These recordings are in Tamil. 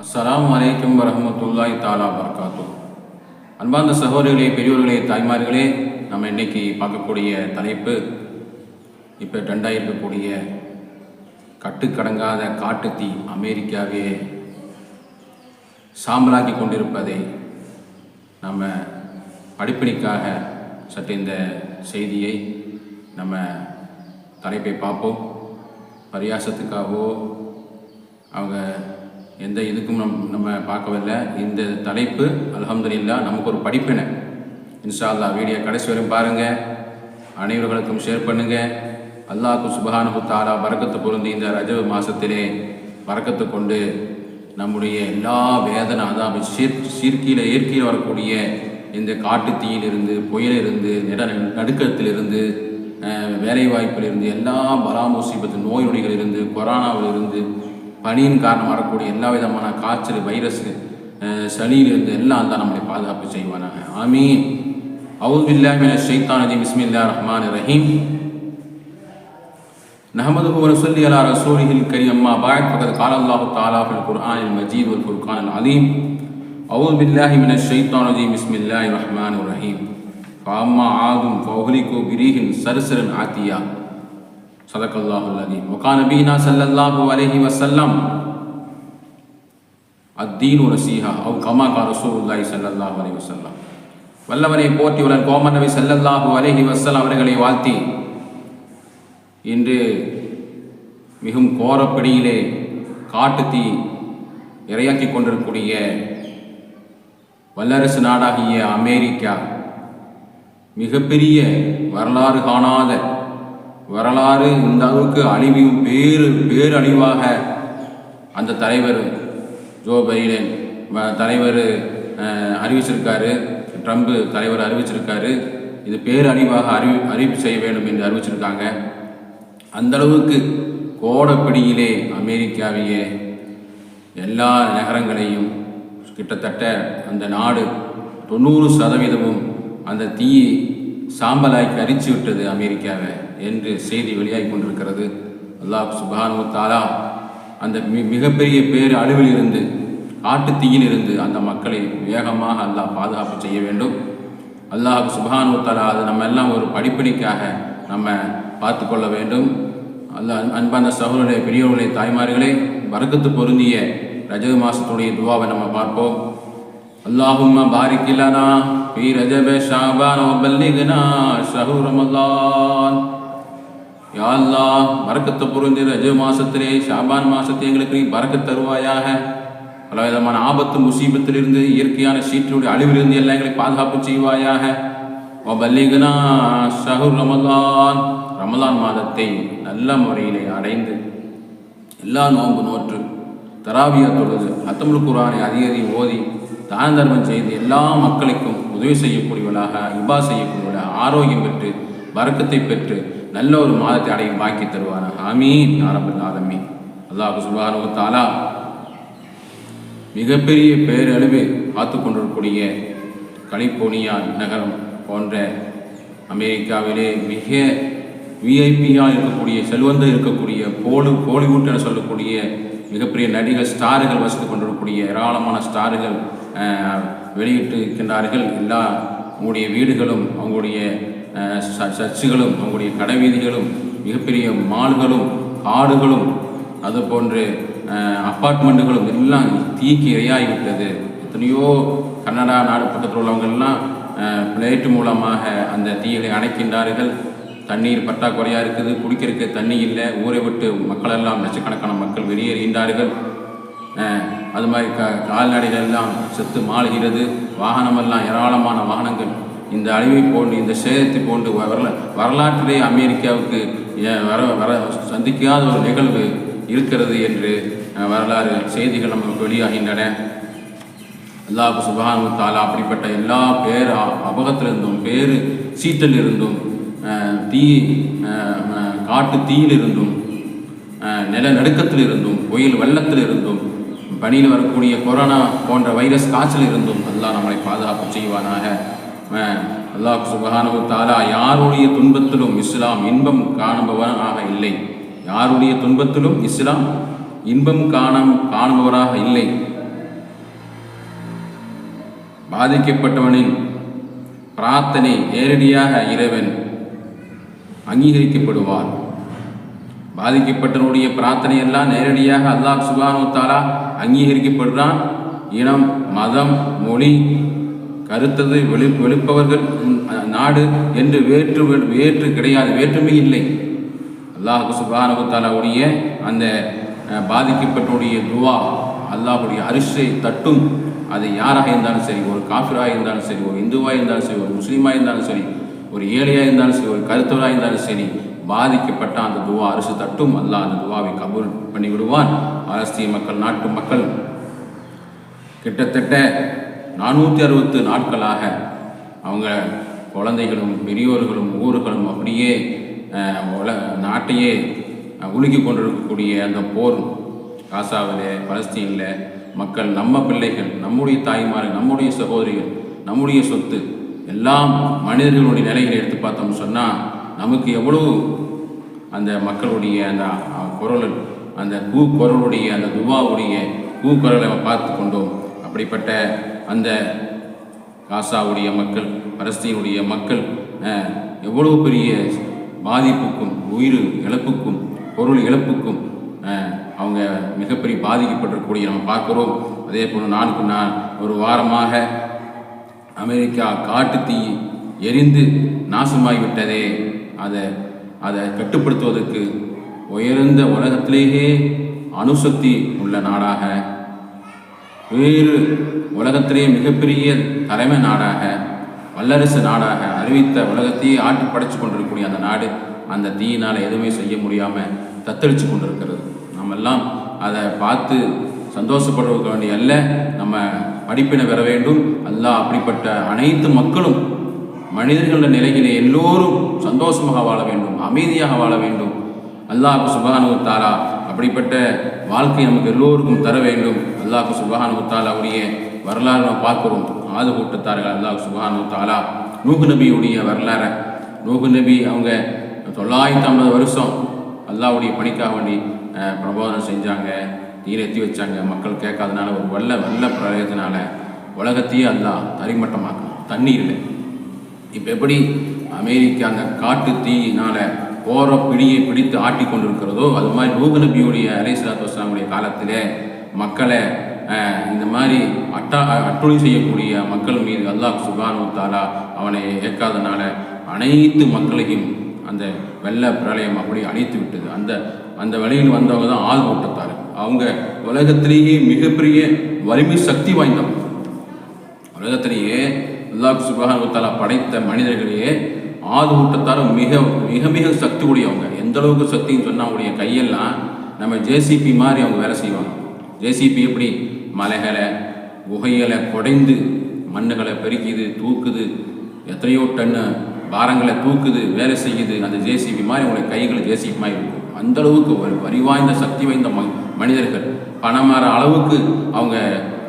அஸ்ஸலாமு அலைக்கும் வரஹ்மத்துல்லாஹி தஆலா வபரகாத்துஹு. அன்பார்ந்த சகோதரிகளே, பெரியோர்களே, தாய்மார்களே, நம்ம இன்னைக்கு பார்க்கக்கூடிய தலைப்பு இப்போ ட்ரெண்டாக இருக்கக்கூடிய கட்டுக்கடங்காத காட்டுத்தீ அமெரிக்காவே சாம்பலாக்கி கொண்டிருப்பதை நம்ம படிப்பினைக்காக சற்று இந்த செய்தியை நம்ம தலைப்பை பார்ப்போம். பரியாசத்துக்காகவோ அவங்க எந்த இதுக்கும் நம்ம பார்க்கவில்லை. இந்த தலைப்பு அல்ஹம்துலில்லாஹ் நமக்கு ஒரு படிப்பினை. இன்ஷா அல்லாஹ் வீடியோ கடைசி வரையும் பாருங்கள், அனைவர்களுக்கும் ஷேர் பண்ணுங்கள். அல்லாஹ் சுப்ஹானஹு தஆலா பரக்கத்து பொருந்தி இந்த ரஜப மாதத்திலே பரக்கத்து கொண்டு நம்முடைய எல்லா வேதனை அதாவது சீர்கீழே இயற்கையில் வரக்கூடிய இந்த காட்டு தீயிலிருந்து, புயலிருந்து, நடுக்கத்திலிருந்து, வேலை வாய்ப்பிலிருந்து, எல்லா பலா முசீபத்து நோய் நொடிகளிலிருந்து, கொரோனாவிலிருந்து, பனியின் காரணம் வரக்கூடிய எல்லா விதமான காய்ச்சல், வைரஸ், சளியிலிருந்து எல்லாம் தான் நம்மளை பாதுகாப்பு செய்வானாக. ஆமீன். அவுது பில்லாஹி மினஷ் ஷைத்தானிர் ரஜீம். பிஸ்மில்லாஹிர் ரஹ்மானிர் ரஹீம். நஹ்மதுஹு வ நுஸல்லி அலா ரசூலிஹில் கரீம். அம்மா பஅத். ஃபகத் கால அல்லாஹு தஆலா ஃபில் குர்ஆனில் மஜீத் வல் ஃபுர்கானில் அலீம். அவுது பில்லாஹி மினஷ் ஷைத்தானிர் ரஜீம். பிஸ்மில்லாஹிர் ரஹ்மானிர் ரஹீம். ஃபஅம்மா ஆதும் ஃபஉஹ்லிகு பிரீஹின் சர்சரின் ஆத்தியா. சதகல்லாஹுல் அலீம். வகான நபியினா ஸல்லல்லாஹு அலைஹி வஸல்லம் அத்தீனு நஸீஹா அவ் கமா கால ரசூலுல்லாஹி ஸல்லல்லாஹு அலைஹி வஸல்லம். வல்லவனை போற்றியுடன் கோமன் நபி ஸல்லல்லாஹு அலைஹி வஸல்லம் அவர்களை வாழ்த்தி இன்று மிகவும் கோரப்பிடியிலே காட்டுத்தீ இரையாக்கி கொண்டிருக்கக்கூடிய வல்லரசு நாடாகிய அமெரிக்கா மிகப்பெரிய வரலாறு காணாத வரலாறு, இந்த அளவுக்கு அழிவையும் பேரழிவாக அந்த தலைவர் ஜோ பைடன் தலைவர் அறிவிச்சிருக்காரு. ட்ரம்ப் தலைவர் அறிவிச்சிருக்காரு. இது பேரழிவாக அறிவிப்பு செய்ய வேண்டும் என்று அறிவிச்சிருக்காங்க. அந்த அளவுக்கு கோடப்பிடியிலே அமெரிக்காவையே எல்லா நகரங்களையும் கிட்டத்தட்ட அந்த நாடு 90% அந்த தீயை சாம்பலாக்கி அரிச்சு விட்டது அமெரிக்காவை என்று செய்தி வெளியாகி கொண்டிருக்கிறது. அல்லாஹ் சுப்ஹானஹு தஆலா அந்த மிகப்பெரிய பேர் அழிவில் இருந்து, காட்டு தீயில் இருந்து அந்த மக்களை வேகமாக அல்லாஹ் பாதுகாப்பு செய்ய வேண்டும். அல்லாஹ் சுப்ஹானஹு தஆலா அது நம்ம எல்லாம் ஒரு படிப்பினைக்காக நம்ம பார்த்து கொள்ள வேண்டும். அல்லாஹ் அன்பான சகோதரர்களே, பெரியவர்களே, தாய்மார்களே, பரக்கத்து பொருந்திய ரஜப மாசத்துடைய துவாவை நம்ம பார்ப்போம். அல்லாஹும்ம பாரிக் லனா ஃபீ ரஜப ஷஅபான் வ பல்லிக்னா ஷஹ்ரு ரமலான். யா அல்லாஹ், பரக்கத்து பொருந்திய ரஜப மாசத்திலே ஷாபான் மாசத்தை எங்களுக்கு நீ பரக்கத் தருவாயாக. பல விதமான ஆபத்து முசீபத்திலிருந்து, இயற்கையான சீற்றினுடைய அழிவிலிருந்து எல்லாம் எங்களை பாதுகாப்பு செய்வாயாக. வ பல்லிக்னா ஷஹ்ரு ரமலான். ரமலான் மாதத்தை நல்ல முறையிலே அடைந்து எல்லா நோன்பு நோற்று தராவியா தொழுது அத்தமுல் குர்ஆனை அதிகதி ஓதி தான தர்மம் செய்து எல்லா மக்களுக்கும் உதவி செய்யக்கூடியவர்களாக, இபா செய்யக்கூடியவர்களாக, ஆரோக்கியம் பெற்று பரக்கத்தை பெற்று நல்ல ஒரு மாதத்தை அடையும் பாக்கி தருவானாக. ஆமீன் யா ரப்பல் ஆலமீன். அல்லாஹ் சுப்ஹானஹு வ தஆலா மிகப்பெரிய பேரழிவு காத்து கொண்டிருக்கக்கூடிய கலிபோர்னியா நகரம் போன்ற அமெரிக்காவிலே மிக விஐபியாக இருக்கக்கூடிய, செல்வந்தர் இருக்கக்கூடிய, கோலிவுட் என சொல்லக்கூடிய மிகப்பெரிய நடிகர் ஸ்டார்கள் வசித்து கொண்டிருக்கக்கூடிய ஏராளமான ஸ்டார்கள் வெளியிட்டு இருக்கின்றார்கள். எல்லா அவங்களுடைய வீடுகளும், அவங்களுடைய சர்ச்சுகளும், அவங்களுடைய கடைவீதிகளும், மிகப்பெரிய மால்களும், காடுகளும், அது போன்று அப்பார்ட்மெண்ட்டுகளும் எல்லாம் தீக்கு இரையாகிவிட்டது. எத்தனையோ கனடா நாடு பக்கத்தில் உள்ளவங்கள்லாம் பிளேட்டு மூலமாக அந்த தீயை அணைக்கின்றார்கள். தண்ணீர் பற்றாக்குறையாக இருக்குது, குடிக்கிறதுக்கு தண்ணி இல்லை. ஊரை விட்டு மக்களெல்லாம் லட்சக்கணக்கான மக்கள் வெளியேறுகின்றார்கள். அது மாதிரி கால்நடைகள் எல்லாம் செத்து மாளுகிறது. வாகனமெல்லாம் ஏராளமான வாகனங்கள் இந்த அழிவை போன்று, இந்த சேதத்தை போன்று வரலாற்றிலே அமெரிக்காவுக்கு வர சந்திக்காத ஒரு நிகழ்வு இருக்கிறது என்று வரலாறு செய்திகள் நமக்கு வெளியாகின்றன. அல்லாஹ் சுப்ஹானஹு தஆலா அப்படிப்பட்ட எல்லா அபகத்திலிருந்தும், சீற்றல் இருந்தும், காட்டு தீயிலிருந்தும், நிலநடுக்கத்தில் இருந்தும், புயல் வெள்ளத்தில் இருந்தும், பனியில் வரக்கூடிய கொரோனா போன்ற வைரஸ் காய்ச்சல் இருந்தும் அல்லாஹ் நம்மளை பாதுகாப்பு செய்வானாக. அல்லாஹ் சுப்ஹானஹு தஆலா யாருடைய துன்பத்திலும் இஸ்லாம் இன்பம் காணுபவனாக இல்லை. யாருடைய துன்பத்திலும் இஸ்லாம் இன்பம் காணுபவராக இல்லை. பாதிக்கப்பட்டவனின் பிரார்த்தனை நேரடியாக இறைவன் அங்கீகரிக்கப்படுவார். பாதிக்கப்பட்டவனுடைய பிரார்த்தனை எல்லாம் நேரடியாக அல்லாஹ் சுப்ஹானஹு வ தஆலா அங்கீகரிக்கப்படுறான். இனம், மதம், மொழி, கருத்தது வெளிப்பவர்கள், நாடு என்று வேற்று கிடையாது, வேற்றுமை இல்லை. அல்லாஹ் சுப்ஹானஹு வ தஆலாவுடைய அந்த பாதிக்கப்பட்டவருடைய துவா அல்லாஹுடைய அரிசை தட்டும். அது யாராக இருந்தாலும் சரி, ஒரு காஃபிராக இருந்தாலும் சரி, ஒரு இந்துவாக இருந்தாலும் சரி, ஒரு முஸ்லீமாக இருந்தாலும் சரி, ஒரு ஏழையாக இருந்தாலும் சரி, ஒரு கருத்தவராக இருந்தாலும் சரி, பாதிக்கப்பட்ட அந்த துவா அரிசி தட்டும். அல்லாஹ் அந்த துவாவை கபூல் பண்ணி விடுவான். பாலஸ்தீன மக்கள், நாட்டு மக்கள் கிட்டத்தட்ட 460 நாட்களாக அவங்க குழந்தைகளும் பெரியோர்களும் ஊர்களும் அப்படியே நாட்டையே உலுக்கி கொண்டிருக்கக்கூடிய அந்த போர் காசாவில், பலஸ்தீனில் மக்கள், நம்ம பிள்ளைகள், நம்முடைய தாய்மார்கள், நம்முடைய சகோதரிகள், நம்முடைய சொத்து எல்லாம் மனிதர்களுடைய நிலைகளை எடுத்து பார்த்தோம்னு சொன்னால் நமக்கு எவ்வளவு அந்த மக்களுடைய அந்த குரல், அந்த குரலுடைய அந்த துவாவுடைய குரலை பார்த்து கொண்டோம். அப்படிப்பட்ட அந்த காசாவுடைய மக்கள், பலஸ்தீனுடைய மக்கள் எவ்வளவு பெரிய பாதிப்புக்கும், உயிர் இழப்புக்கும், பொருள் இழப்புக்கும் அவங்க மிகப்பெரிய பாதிக்கப்பட்டிருக்கக்கூடிய நம்ம பார்க்குறோம். அதே போல் நாளுக்கு நாள் ஒரு வாரமாக அமெரிக்கா காட்டு தீ எரிந்து நாசமாகிவிட்டதே, அதை கட்டுப்படுத்துவதற்கு உயர்ந்த உலகத்திலேயே அணுசக்தி உள்ள நாடாக, வேறு உலகத்திலேயே மிகப்பெரிய தலைமை நாடாக, வல்லரசு நாடாக அறிவித்த உலகத்தையே ஆட்டி படைச்சு கொண்டிருக்கக்கூடிய அந்த நாடு அந்த தீயினால் எதுவுமே செய்ய முடியாமல் தத்தளித்து கொண்டிருக்கிறது. நம்மெல்லாம் அதை பார்த்து சந்தோஷப்படுறதுக்கு வேண்டிய அல்ல, நம்ம படிப்பினை பெற வேண்டும். அல்லாஹ் அப்படிப்பட்ட அனைத்து மக்களும் மனிதர்களுடைய நிலையிலே எல்லோரும் சந்தோஷமாக வாழ வேண்டும், அமைதியாக வாழ வேண்டும். அல்லாஹ் சுப்ஹானஹு வ தஆலா அப்படிப்பட்ட வாழ்க்கை நமக்கு எல்லோருக்கும் தர வேண்டும். அல்லாஹ் சுப்ஹானஹு வ தஆலாவுடைய வரலாறு நம்ம பார்க்கிறோம். ஆது கூட்டத்தார்கள் அல்லாஹ் சுப்ஹானஹு வ தஆலா நூஹ் நபியுடைய வரலாறு. நூஹ் நபி அவங்க 950 வருஷம் அல்லாஹ்வுடைய பணிக்காக வேண்டி பிரபோதனம் செஞ்சாங்க, தீரத்தி வச்சாங்க. மக்கள் கேட்காதனால ஒரு வெள்ள பிரளயத்தினால உலகத்தையே அல்லாஹ் தரிமட்டமாக்கணும், தண்ணீர் இல்லை. இப்போ எப்படி அமெரிக்கா அந்த காட்டு தீயினால் போகிற பிடியை பிடித்து ஆட்டி கொண்டிருக்கிறதோ, அது மாதிரி நூஹ் நபியுடைய அலைஹிஸ்ஸலாத்து வஸ்ஸலாமுடைய காலத்தில் மக்களை இந்த மாதிரி அட்டொழி செய்யக்கூடிய மக்கள் மீது அல்லாஹ் சுப்ஹானஹு வ தஆலா அவனை ஏற்காதனால அனைத்து மக்களையும் அந்த வெள்ள பிரளயம் அப்படி அழித்து விட்டது. அந்த வழியில் வந்தவங்க தான் ஆள் கூட்டத்தார். அவங்க உலகத்திலேயே மிகப்பெரிய வலிமை சக்தி வாய்ந்தவங்க. உலகத்திலேயே அல்லாஹ் சுப்ஹானஹு வ தஆலா படைத்த மனிதர்களையே ஆது கூட்டத்தார் மிக மிக மிக சக்தி உடையவங்க. எந்த அளவுக்கு சக்தின்னு சொன்னால் அவங்களுடைய கையெல்லாம் நம்ம ஜேசிபி மாதிரி அவங்க வேலை செய்வாங்க. ஜேசிபி எப்படி மலைகளை குகைகளை குடைந்து மண்ணுகளை பெருக்கிது, தூக்குது, எத்தனையோ டன்னு பாரங்களை தூக்குது, வேலை செய்யுது. அந்த ஜேசிபி மாதிரி அவங்களுடைய கைகள் ஜேசிபி மாதிரி இருக்கும். அந்தளவுக்கு ஒரு வரிவாய்ந்த சக்தி வாய்ந்த மனிதர்கள். பணமர அளவுக்கு அவங்க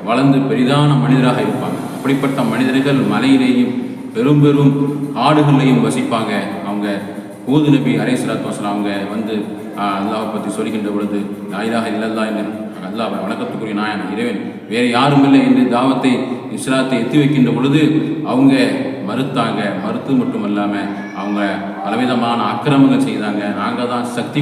வளர்ந்து பெரிதான மனிதராக இருப்பாங்க. அப்படிப்பட்ட மனிதர்கள் மலையிலேயும் பெரும் பெரும் காடுகள்லையும் வசிப்பாங்க. அவங்க ஹூத் நபி அலைஹிஸ்ஸலாத்து வஸ்ஸலாம் அவங்க வந்து அல்லாஹ்வை பற்றி சொல்கின்ற பொழுது லா இலாஹ இல்லல்லாஹ் என்று அல்லாஹ் வணக்கத்துக்குரிய நாயன் இறைவன் வேறு யாரும் இல்லை என்று தாவத்தை இஸ்லாத்தை எத்தி வைக்கின்ற பொழுது அவங்க மறுத்தாங்க. மறுத்து மட்டும் இல்லாமல் அவங்க பலவிதமான அக்கிரமங்கள் செய்தாங்க. நாங்கள் தான் சக்தி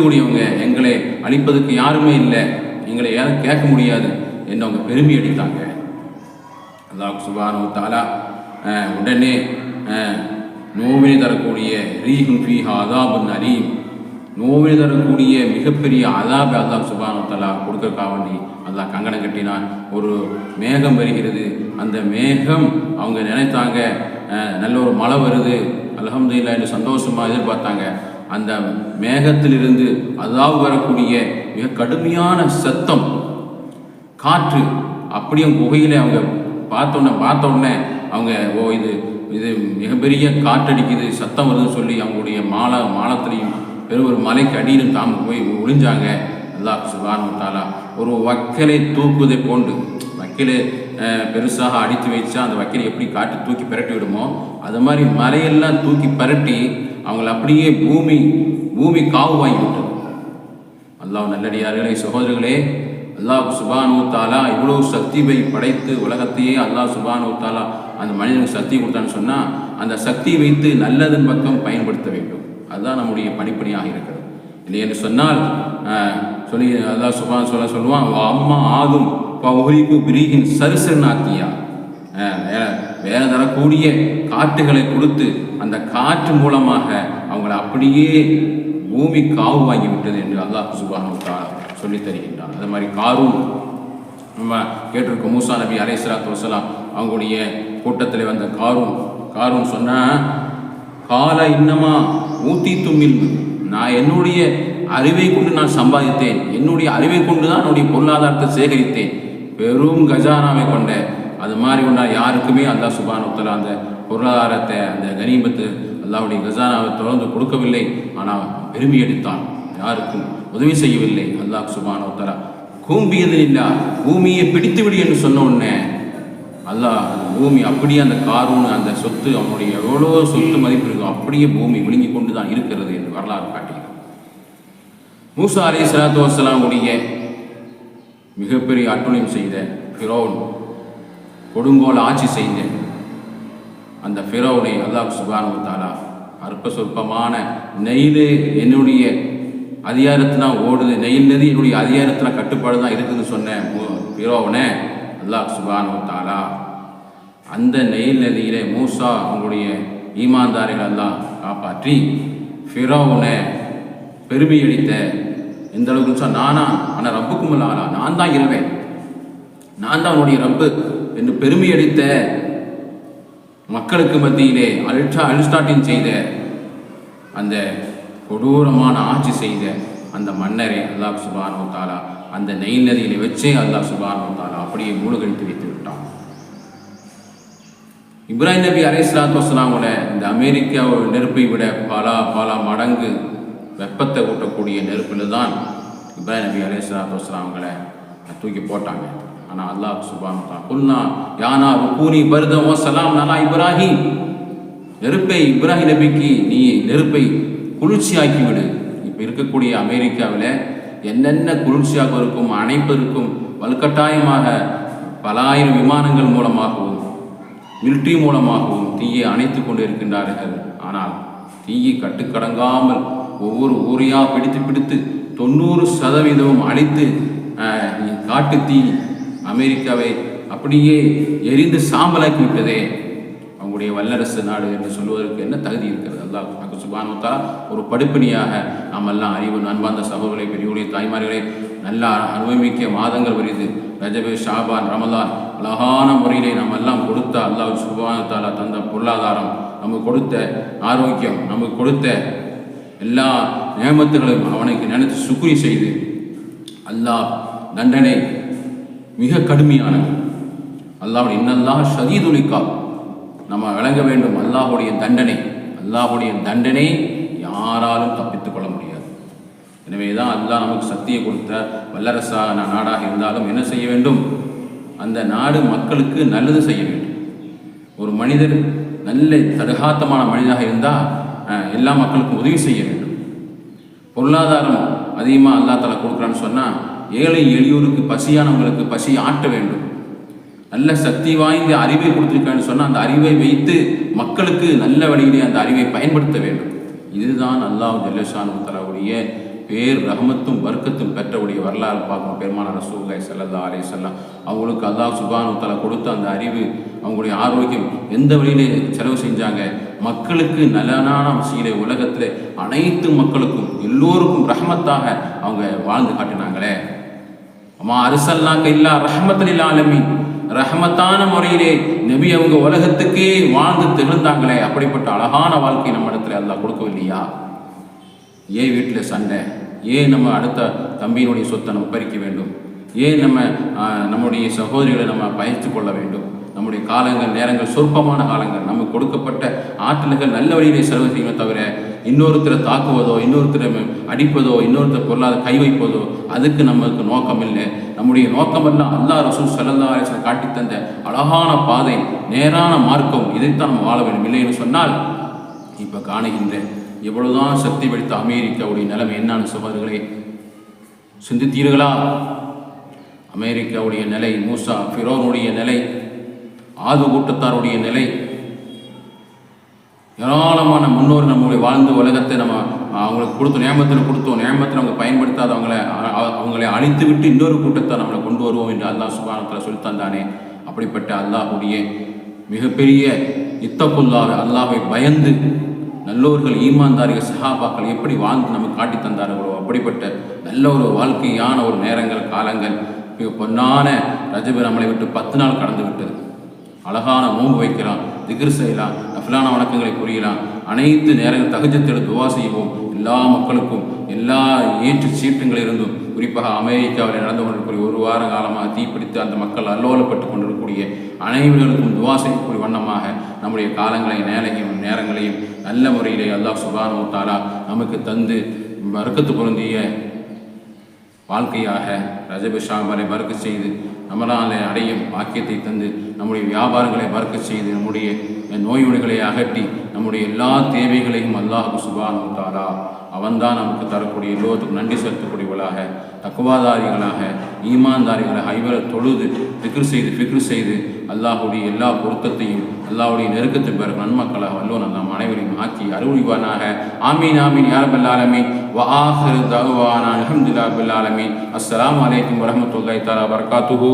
உடையவங்க, எங்களை அழிப்பதற்கு யாருமே இல்லை, எங்களை யாரும் கேட்க முடியாது என்று அவங்க பெருமை அடித்தாங்க. அல்லாஹ் சுப்ஹானஹு வ தஆலா உடனே நோவினை தரக்கூடிய ரீஹுன் ஃபீஹா அஸாபுன் அலீம், நோவினை தரக்கூடிய மிகப்பெரிய அஸாபை அல்லாஹ் சுப்ஹானஹு வ தஆலா கொடுக்கறதுக்காக வேண்டி அல்லாஹ் கங்கணம் கட்டினான். ஒரு மேகம் வருகிறது. அந்த மேகம் அவங்க நினைத்தாங்க நல்ல ஒரு மழை வருது, அல்ஹம்துலில்லாஹ் என்று சந்தோஷமாக எதிர்பார்த்தாங்க. அந்த மேகத்திலிருந்து அஸாப் வரக்கூடிய மிக கடுமையான சத்தம், காற்று, அப்படியே குகையில் அவங்க பார்த்த உடனே அவங்க இது மிகப்பெரிய காற்றடிக்குது, சத்தம் வருதுன்னு சொல்லி அவங்களுடைய மாலத்திலையும் பெரும் மலைக்கு அடியிலும் தாம் போய் ஒளிஞ்சாங்க. அல்லாஹ் சுப்ஹானஹு வ தஆலா ஒரு வக்கலை தூக்குவதை போன்று, வக்கலை பெருசாக அடித்து வச்சா அந்த வக்கலை எப்படி காட்டு தூக்கி பரட்டி விடுமோ அது மாதிரி மலையெல்லாம் தூக்கி பரட்டி அவங்கள அப்படியே பூமி காவு வாங்கி விட்டது. அல்லாஹ் நல்லடியார்களே, சகோதரர்களே, அல்லாஹ் சுப்ஹானஹு தஆலா இவ்வளவு சக்தியை படைத்து உலகத்தையே அல்லாஹ் சுப்ஹானஹு தஆலா அந்த மனிதனுக்கு சக்தி கொடுத்தான்னு சொன்னால் அந்த சக்தியை வைத்து நல்லதன் பக்கம் பயன்படுத்த வேண்டும். அதுதான் நம்முடைய படிப்படியாக இருக்கிறது. இல்லை என்று சொன்னால் சொல்லி அல்லாஹ் சுப்ஹானஹு சொல்லுவான், அம்மா ஆதும் பௌஹரிக்கு பிரீகின் சருசன் ஆக்கியா, வேலை தரக்கூடிய காற்றுகளை கொடுத்து அந்த காற்று மூலமாக அவங்களை அப்படியே பூமி காவு வாங்கி விட்டது என்று அல்லாஹ் சுப்ஹானஹு தஆலா சொல்லி தருகின்றான். அது மாதிரி காரூன் நம்ம கேட்டிருக்கோம். மூசா நபி அலைஹிஸ்ஸலாத்து வஸ்ஸலாம் அவங்களுடைய கூட்டத்தில் வந்த காரூன் சொன்னா, கால இன்னமா ஊத்தி தும்மில், நான் என்னுடைய அறிவை கொண்டு நான் சம்பாதித்தேன், என்னுடைய அறிவை கொண்டு தான் என்னுடைய பொருளாதாரத்தை சேகரித்தேன், பெரும் கஜானாவை கொண்ட அது மாதிரி ஒன்றா யாருக்குமே அல்லாஹ் சுப்ஹானஹு தஆலா அந்த பொருளாதாரத்தை அந்த கனிமத்து அல்லாஹ்வுடைய கஜானாவை தொடர்ந்து கொடுக்கவில்லை. ஆனால் பெருமை எடுத்தான், யாருக்கும் உதவி செய்யவில்லை. அல்லாஹ் சுப்ஹானஹு தஆலா கூம்பியது இல்லா, பூமியை பிடித்து விடு என்று சொன்ன உடனே அல்லாஹ் பூமி அப்படியே அந்த காரூன் அந்த சொத்து அவனுடைய எவ்வளோ சொத்து மதிப்பு இருக்கும் அப்படியே பூமி விழுங்கி கொண்டு தான் இருக்கிறது என்று வரலாறு காட்டுகிறது. மூசா அலைஹிஸ்ஸலாத்து வஸ்ஸலாமுடைய மிகப்பெரிய அட்டுழியம் செய்த ஃபிரௌன், கொடுங்கோல் ஆட்சி செய்த அந்த ஃபிரௌனை அல்லாஹ் சுப்ஹானஹு தஆலா அற்ப சொற்பமான நெய்லு என்னுடைய அதிகாரத்தில் தான் ஓடுது, நெயில் நதி என்னுடைய அதிகாரத்தில் கட்டுப்பாடு தான் இருக்குதுன்னு சொன்ன ஃபிரௌனை அல்லாஹ் சுப்ஹானஹு தஆலா அந்த நெயில் நதியிலே மூசா அவங்களுடைய ஈமான்தாரிகள் எல்லாம் காப்பாற்றி ஃபிரௌனை பெருமை அளித்த எந்த அளவுக்கு சொன்னால், நானா ஆனால் ரப்புக்கும் இல்லாலா, நான் தான் இருவேன், நான் தான் அவனுடைய ரப்பு என்று பெருமை அளித்த மக்களுக்கு மத்தியிலே அல்ஸ்டாட்டின் செய்த அந்த கொடூரமான ஆட்சி செய்த அந்த மன்னரை அல்லாஹ் சுப்ஹானஹு தஆலா அந்த நெயில் நதியிலே வச்சே அல்லாஹ் சுப்ஹானஹு தஆலா அப்படியே மூழ்கடித்து வைத்து விட்டான். இப்ராஹிம் நபி அலைஹிஸ்ஸலாத்து வஸ்ஸலாமோட இந்த அமெரிக்கா நெருப்பை விட பல மடங்கு வெப்பத்தை ஊட்டக்கூடிய நெருப்பில் தான் இப்ராஹிம் நபி அலைஹிஸ்ஸலாத்து வஸ்ஸலாமங்களை தூக்கி போட்டாங்க. ஆனால் அல்லாஹ் சுப்ஹானஹு தஆலா குல்னா யானா ருகூனி பர்தன் வ ஸலாம் அலா இப்ராஹிம், நெருப்பை இப்ராஹிம் நபிக்கு நீ நெருப்பை குளிர்ச்சியாக்கி விடு. இப்போ இருக்கக்கூடிய அமெரிக்காவில் என்னென்ன குளிர்ச்சியாக இருக்கும் அணைப்பதற்கும் வலுக்கட்டாயமாக பல ஆயிரம் விமானங்கள் மூலமாகவும் மிலிட்ரி மூலமாகவும் தீயை அணைத்து கொண்டு இருக்கின்றார்கள். ஆனால் தீயை கட்டுக்கடங்காமல் ஒவ்வொரு ஊரையாக பிடித்து 90% அழித்து காட்டு தீ அமெரிக்காவை அப்படியே எரிந்து சாம்பலாக்கி விட்டதே. அவங்களுடைய வல்லரசு நாடு என்று சொல்வதற்கு என்ன தகுதி இருக்கிறது? அல்லாஹ் சுப்ஹானஹு தஆலா ஒரு படிப்படியாக நாம் எல்லாம் அறிவு அன்பார்ந்த சகோதரர்களை, பெரியவர்களே, தாய்மார்களே, நல்ல அனுபவமிக்க மாதங்கள் வருது. ரஜபு, ஷாபான், ரமலான் அழகான முறையிலே நாம் எல்லாம் கொடுத்த அல்லாஹ் சுப்ஹானஹு தஆலா தந்த பொருளாதாரம், நமக்கு கொடுத்த ஆரோக்கியம், நமக்கு கொடுத்த எல்லா நியமத்துகளையும் அவனுக்கு நினைத்து சுக்ரி செய்து அல்லாஹ் தண்டனை மிக கடுமையானது. அல்லாஹ்வுடைய இன்னல்லாஹ் ஷதீதுல் இகாப் நம்ம விளங்க வேண்டும். அல்லாஹ்வுடைய தண்டனை யாராலும் தப்பித்துக் கொள்ள முடியாது. எனவே தான் அல்லாஹ் நமக்கு சக்தியை கொடுத்த வல்லரசான நாடாக இருந்தாலும் என்ன செய்ய வேண்டும்? அந்த நாடு மக்களுக்கு நல்லது செய்ய வேண்டும். ஒரு மனிதர் நல்ல தடுகாத்தமான மனிதனாக இருந்தால் எல்லா மக்களுக்கும் உதவி செய்ய வேண்டும். பொருளாதாரம் அதிகமாக அல்லாஹ் தஆலா கொடுக்குறான்னு சொன்னால் ஏழை எளியோருக்கு, பசியானவங்களுக்கு பசி ஆட்ட வேண்டும். நல்ல சக்தி வாய்ந்த அறிவை கொடுத்துருக்கான்னு சொன்னால் அந்த அறிவை வைத்து மக்களுக்கு நல்ல வழியிலே அந்த அறிவை பயன்படுத்த வேண்டும். இதுதான் அல்லாஹ் ஜல்லஷானஹு தஆலாவுடைய பேர் ரஹமத்தும் வர்க்கத்தும் பெற்றவுடைய வரலாறு பார்க்கணும். பெருமானார் ரசூலுல்லாஹி ஸல்லல்லாஹு அலைஹி வஸல்லம் அவங்களுக்கு அல்லாஹ் சுப்ஹானஹு தஆலா கொடுத்த அந்த அறிவு, அவங்களுடைய ஆரோக்கியம் எந்த வழியிலே செலவு செஞ்சாங்க? மக்களுக்கு நலனான விஷயங்களை உலகத்தில் அனைத்து மக்களுக்கும் எல்லோருக்கும் ரஹமத்தாக அவங்க வாழ்ந்து காட்டினாங்களே. அம்மா அர்ஸல்னாக இல்லா ரஹ்மத்தல் லில் ஆலமீன், ரஹமத்தான முறையிலே நபி அவங்க உலகத்துக்கே வாழ்ந்து திகழ்ந்தாங்களே. அப்படிப்பட்ட அழகான வாழ்க்கை நம்ம இடத்துல அல்லாஹ் கொடுக்கவில்லையா? ஏன் வீட்டில் சண்டை? ஏன் நம்ம அடுத்த தம்பியினுடைய சொத்தை நம்ம பறிக்க வேண்டும்? ஏன் நம்முடைய சகோதரிகளை நம்ம பயிற்சி கொள்ள வேண்டும்? நம்முடைய காலங்கள், நேரங்கள் சொற்பமான காலங்கள், நமக்கு கொடுக்கப்பட்ட ஆற்றல்கள் நல்ல வழியிலே செலவு செய்யவே தவிர இன்னொருத்தரை தாக்குவதோ, இன்னொருத்தரை அடிப்பதோ, இன்னொருத்தர் பொருளாதார கை வைப்பதோ அதுக்கு நமக்கு நோக்கம் இல்லை. நம்முடைய நோக்கமெல்லாம் அல்லாஹ் ரசூல் ஸல்லல்லாஹு அலைஹி வஸல்லம் காட்டி தந்த அழகான பாதை, நேரான மார்க்கம், இதைத்தான் நம்ம வாழ வேண்டும். இல்லைன்னு சொன்னால் இப்போ காணுகின்ற எவ்வளவுதான் சக்தி படைத்த அமெரிக்காவுடைய நிலைமை என்னன்னு சகோதரர்களே சிந்தித்தீர்களா? அமெரிக்காவுடைய நிலை, மூசா ஃபிரோனுடைய நிலை, ஆது கூட்டத்தாருடைய நிலை, ஏராளமான முன்னோர்கள் நம்முடைய வாழ்ந்து உலகத்தை நம்ம அவங்களுக்கு கொடுத்தோம், நியமத்தில் அவங்க பயன்படுத்தாத அவங்களை அழித்து விட்டு இன்னொரு கூட்டத்தை நம்மளை கொண்டு வருவோம் என்று அல்லாஹ் சுப்ஹானஹு வ தஆலா சொல்லித்தந்தானே. அப்படிப்பட்ட அல்லாஹுடைய மிகப்பெரிய இத்தகுல்லாஹ், அல்லாஹ்வை பயந்து நல்லோர்கள் ஈமான்தாரிகள் சஹாபாக்கள் எப்படி வாழ்ந்து நமக்கு காட்டி தந்தார்களோ அப்படிப்பட்ட நல்ல ஒரு வாழ்க்கையான ஒரு நேரங்கள் காலங்கள் பொன்னான ரஜபு நம்மளை விட்டு 10 நாள் கடந்து விட்டது. அழகான நோன்பு வைக்கலாம், திக்ர் செய்யலாம், நஃபிலான வணக்கங்களை புரியலாம், அனைத்து நேரங்கள் தஹஜ்ஜுத் துஆ செய்வோம். எல்லா மக்களுக்கும் எல்லா ஏற்று சீட்டுகளிலிருந்தும், குறிப்பாக அமெரிக்காவில் நடந்து கொண்டிருக்கக்கூடிய 1 வார காலமாக தீப்பிடித்து அந்த மக்கள் அல்லோலப்பட்டு கொண்டிருக்கக்கூடிய அனைவர்களுக்கும் துஆ செய்யக்கூடிய வண்ணமாக நம்முடைய நேரங்களையும் நல்ல முறையிலே அல்லாஹ் சுப்ஹானஹு வ தஆலா நமக்கு தந்து பரக்கத்து பொருந்திய வாழ்க்கையாக ரஜபு ஷாபானை பறக்கச் செய்து ரமலானை அடையும் பாக்கியத்தை தந்து நம்முடைய வியாபாரங்களை பறக்கச் செய்து நம்முடைய நோய் நொடிகளை அகற்றி நம்முடைய எல்லா தேவைகளையும் அல்லாஹ் சுப்ஹானஹு வ தஆலா அவன்தான் நமக்கு தரக்கூடிய எல்லோருக்கும் நன்றி செலுத்தக்கூடியவர்களாக, தக்வாதாரிகளாக, ஈமான்தாரிகளாக ஐவரை தொழுது ஃபிக்ர் செய்து அல்லாஹுடைய எல்லா பொருத்தத்தையும் அல்லாஹுடைய நெருக்கத்தை பெற நன்மக்களாக வல்லோன் நாம் அனைவரையும் ஆக்கி அருள்வானாக. ஆமீன் ஆமீன் யா ரப்பல் ஆலமீன். வ ஆகிரு தஅவானா அல்ஹம்துலில்லாஹி ரப்பில் ஆலமீன். அஸ்ஸலாமு அலைக்கும் வரஹ்மத்துல்லாஹி தஆலா வபரகாத்துஹு.